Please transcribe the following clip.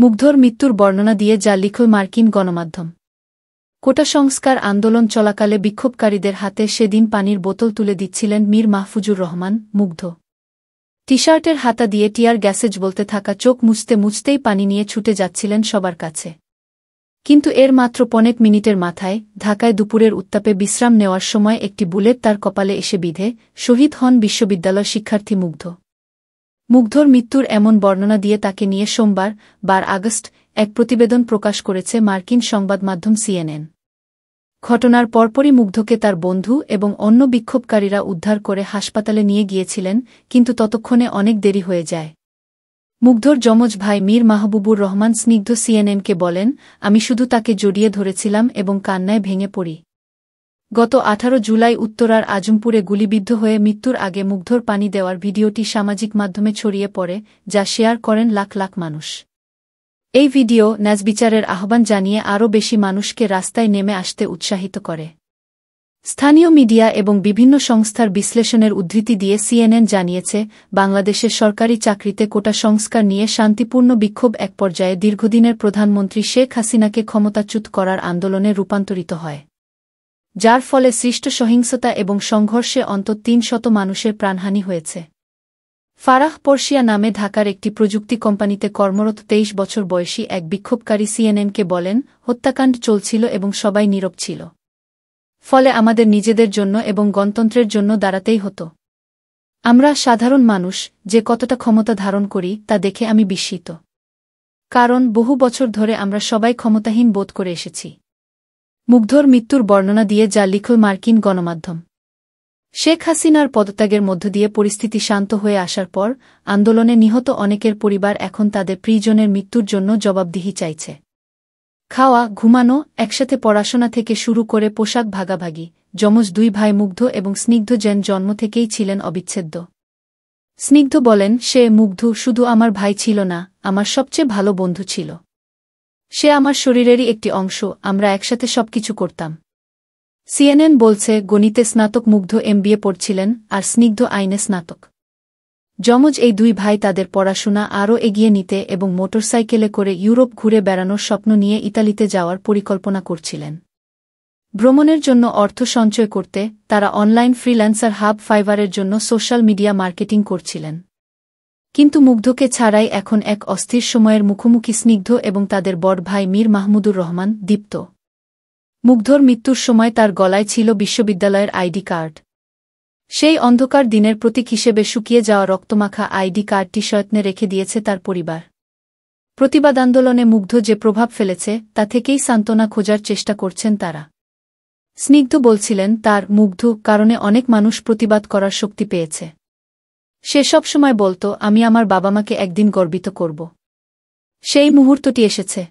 মুগ্ধর মৃত্যুর বর্ণনা দিয়ে যা লিখল মার্কিন গণমাধ্যম। কোটা সংস্কার আন্দোলন চলাকালে বিক্ষোভকারীদের হাতে সেদিন পানির বোতল তুলে দিচ্ছিলেন মীর মাহফুজুর রহমান মুগ্ধ। টি-শার্টের হাতা দিয়ে টিয়ার গ্যাসেজ বলতে থাকা চোখ মুছতে মুছতেই পানি নিয়ে ছুটে যাচ্ছিলেন সবার কাছে। কিন্তু এর মাত্র 15 মিনিটের মাথায় ঢাকায় দুপুরের উত্তাপে বিশ্রাম নেওয়ার সময় একটি বুলেট তার কপালে এসে বিঁধে শহীদ হন বিশ্ববিদ্যালয় শিক্ষার্থী মুগ্ধ। মুগ্ধর মৃত্যুর এমন বর্ণনা দিয়ে তাকে নিয়ে সোমবার 12 আগস্ট এক প্রতিবেদন প্রকাশ করেছে মার্কিন সংবাদমাধ্যম সিএনএন। ঘটনার পরপরই মুগ্ধকে তার বন্ধু এবং অন্য বিক্ষোভকারীরা উদ্ধার করে হাসপাতালে নিয়ে গিয়েছিলেন, কিন্তু ততক্ষণে অনেক দেরি হয়ে যায়। মুগ্ধর যমজ ভাই মীর মাহবুবুর রহমান স্নিগ্ধ সিএনএনকে বলেন, আমি শুধু তাকে জড়িয়ে ধরেছিলাম এবং কান্নায় ভেঙে পড়ি। গত 18 জুলাই উত্তরার আজমপুরে গুলিবিদ্ধ হয়ে মৃত্যুর আগে মুগ্ধর পানি দেওয়ার ভিডিওটি সামাজিক মাধ্যমে ছড়িয়ে পড়ে, যা শেয়ার করেন লাখ লাখ মানুষ। এই ভিডিও ন্যায়বিচারের আহ্বান জানিয়ে আরও বেশি মানুষকে রাস্তায় নেমে আসতে উৎসাহিত করে। স্থানীয় মিডিয়া এবং বিভিন্ন সংস্থার বিশ্লেষণের উদ্ধৃতি দিয়ে সিএনএন জানিয়েছে, বাংলাদেশের সরকারি চাকরিতে কোটা সংস্কার নিয়ে শান্তিপূর্ণ বিক্ষোভ এক পর্যায়ে দীর্ঘদিনের প্রধানমন্ত্রী শেখ হাসিনাকে ক্ষমতাচ্যুত করার আন্দোলনে রূপান্তরিত হয়, যার ফলে সৃষ্ট সহিংসতা এবং সংঘর্ষে অন্তত 300 মানুষের প্রাণহানি হয়েছে। ফারাহ পর্শিয়া নামে ঢাকার একটি প্রযুক্তি কোম্পানিতে কর্মরত 23 বছর বয়সী এক বিক্ষোভকারী সিএনএনকে বলেন, হত্যাকাণ্ড চলছিল এবং সবাই নীরব ছিল। ফলে আমাদের নিজেদের জন্য এবং গণতন্ত্রের জন্য দাঁড়াতেই হতো। আমরা সাধারণ মানুষ যে কতটা ক্ষমতা ধারণ করি তা দেখে আমি বিস্মিত। কারণ বহু বছর ধরে আমরা সবাই ক্ষমতাহীন বোধ করে এসেছি। মুগ্ধর মৃত্যুর বর্ণনা দিয়ে যা লিখল মার্কিন গণমাধ্যম। শেখ হাসিনার পদত্যাগের মধ্য দিয়ে পরিস্থিতি শান্ত হয়ে আসার পর আন্দোলনে নিহত অনেকের পরিবার এখন তাদের প্রিয়জনের মৃত্যুর জন্য জবাবদিহি চাইছে। খাওয়া, ঘুমানো, একসাথে পড়াশোনা থেকে শুরু করে পোশাক ভাগাভাগি, যমজ 2 ভাই মুগ্ধ এবং স্নিগ্ধ যেন জন্ম থেকেই ছিলেন অবিচ্ছেদ্য। স্নিগ্ধ বলেন, সে মুগ্ধ শুধু আমার ভাই ছিল না, আমার সবচেয়ে ভালো বন্ধু ছিল। সে আমার শরীরেরই একটি অংশ, আমরা একসাথে সবকিছু করতাম। সিএনএন বলছে, গণিতে স্নাতক মুগ্ধ এমবিএ পড়ছিলেন আর স্নিগ্ধ আইনে স্নাতক। যমজ এই 2 ভাই তাদের পড়াশোনা আরও এগিয়ে নিতে এবং মোটরসাইকেলে করে ইউরোপ ঘুরে বেড়ানোর স্বপ্ন নিয়ে ইতালিতে যাওয়ার পরিকল্পনা করছিলেন। ভ্রমণের জন্য অর্থ সঞ্চয় করতে তারা অনলাইন ফ্রিল্যান্সার হাব ফাইবারের জন্য সোশ্যাল মিডিয়া মার্কেটিং করছিলেন। কিন্তু মুগ্ধকে ছাড়াই এখন এক অস্থির সময়ের মুখোমুখি স্নিগ্ধ এবং তাদের বড় ভাই মীর মাহমুদুর রহমান দীপ্ত। মুগ্ধর মৃত্যুর সময় তার গলায় ছিল বিশ্ববিদ্যালয়ের আইডি কার্ড। সেই অন্ধকার দিনের প্রতীক হিসেবে শুকিয়ে যাওয়া রক্তমাখা আইডি কার্ডটি যত্নে রেখে দিয়েছে তার পরিবার। প্রতিবাদ আন্দোলনে মুগ্ধ যে প্রভাব ফেলেছে তা থেকেই সান্ত্বনা খোঁজার চেষ্টা করছেন তারা। স্নিগ্ধ বলছিলেন, তার মুগ্ধ কারণে অনেক মানুষ প্রতিবাদ করার শক্তি পেয়েছে। সে সবসময় বলত, আমি আমার বাবা মাকে একদিন গর্বিত করব। সেই মুহূর্তটি এসেছে।